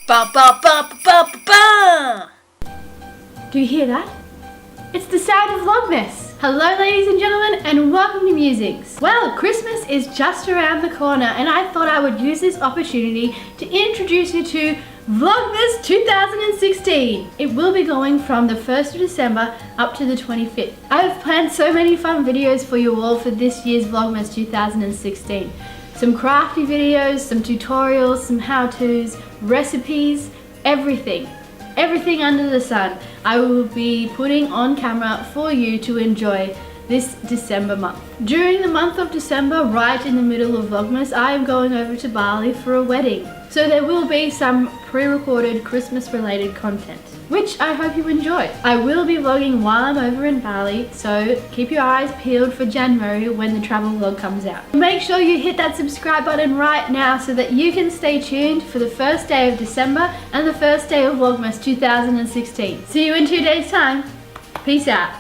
Ba ba ba ba ba ba. Do you hear that? It's the Sound of Vlogmas! Hello ladies and gentlemen and welcome to Musings. Well, Christmas is just around the corner and I thought I would use this opportunity to introduce you to Vlogmas 2016. It will be going from the 1st of December up to the 25th. I have planned so many fun videos for you all for this year's Vlogmas 2016. Some crafty videos, some tutorials, some how-tos, recipes, everything. Everything under the sun I will be putting on camera for you to enjoy this December month. During the month of December, right in the middle of Vlogmas, I am going over to Bali for a wedding. So there will be some pre-recorded Christmas related content, which I hope you enjoy. I will be vlogging while I'm over in Bali, so keep your eyes peeled for January when the travel vlog comes out. Make sure you hit that subscribe button right now so that you can stay tuned for the first day of December and the first day of Vlogmas 2016. See you in 2 days time. Peace out.